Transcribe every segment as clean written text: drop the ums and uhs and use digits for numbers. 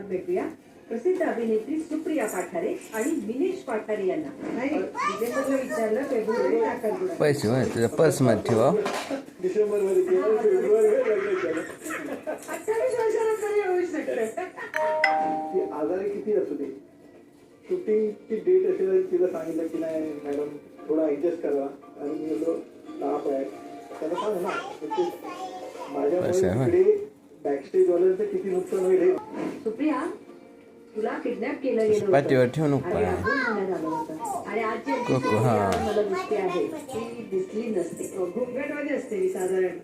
भेटूया प्रसिद्ध अभिनेत्री सुप्रिया पाठारे आणि विनेश पाठारे यांना. नाही डिसेंबरला विचारलं, फेब्रुवारी टाकलं. पैसे होय तुझ्या पर्स मध्ये ठेवा. डिसेंबर मध्ये केलं, फेब्रुवारी 28 वर्षानंतर येऊ शकतं. ती आजारी किती असू दे, शूटिंगची डेट असेल तिला सांगितलं की नाही मॅडम थोडा ऍडजस्ट करा आणि मी बोललो ताप आहे त्याला सांग ना. माझ्यामुळे बॅकस्टेज वाल्यांचं किती नुकसान होईल हे. सुप्रिया तुला किडनॅप केलं गेलं पाठीवर ठेवू नको आणि पाय. राहुल म्हणण्यात आलं होतं. आणि आज जी कोको, हा. मला दिसते आहे ती दिसली नसते. घोगरेटमध्ये असते मी साधारण.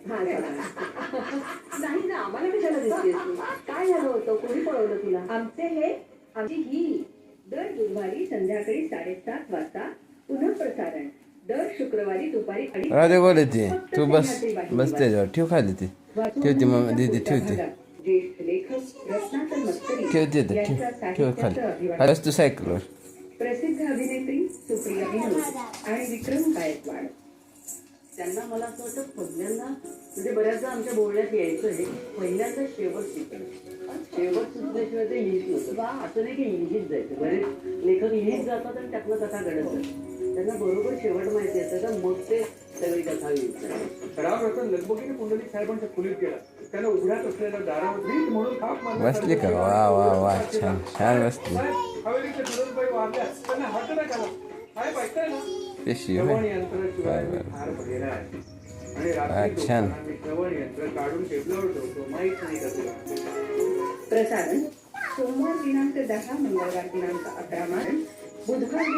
नाही ना, आम्हाला कशाला दिसते तू? काय झालं होतं? कोणी पळवलं तुला? आमची ही दर बुधवारी संध्याकाळी 7:30 वाजता पुन्हा प्रसारण. दर शुक्रवारी दुपारी 2:30 राधे बोले ती तू बस त्याच्यावर ठेव खाली ती ठेवती मग दीदी ठेवते ज्येष्ठ लेखक रत्नाकर मस्करी ठेवते तर यांच्या ठेव साहित्याचं खाली अभिवादन. बस तू सायकलवर. प्रसिद्ध अभिनेत्री सुप्रिया विनोद आणि विक्रम गायकवाड. त्यांना मला असं वाटतं पहिल्यांदा म्हणजे बऱ्याचदा आमच्या बोलण्यात यायचं हे पहिल्यांदा शेवट सुचलं. शेवट सुचल्याशिवाय ते लिहित नव्हतं. बा असं नाही की लिहित जायचं. बरेच लेखक लिहित जातात आणि त्यातलं कथा घडत जातात. त्यांना बरोबर शेवट माहिती असतं का मग ते सगळी कथा लिहित. रामरतन लगबगीने पुंडलिक साहेबांच्या खोलीत गेला. त्यानं उघड्यात असलेल्या दारावर भीत म्हणून थाप मारला. बसली का? वा वा वा छान छान बसली. हवेलीचे धरणबाई वारल्या त्यांना हात नका आला. काय पाहिजे ना पेशी श्रवण होय यंत्राशिवाय फार बघेला आहे. आणि रात्री छान. लोकांना श्रवण यंत्र काढून टेबलावर ठेवतो माहीत नाही कसं. प्रसारण सोमवार दिनांक 10, मंगळवार दिनांक 11 मार्च, बुधवार दिनांक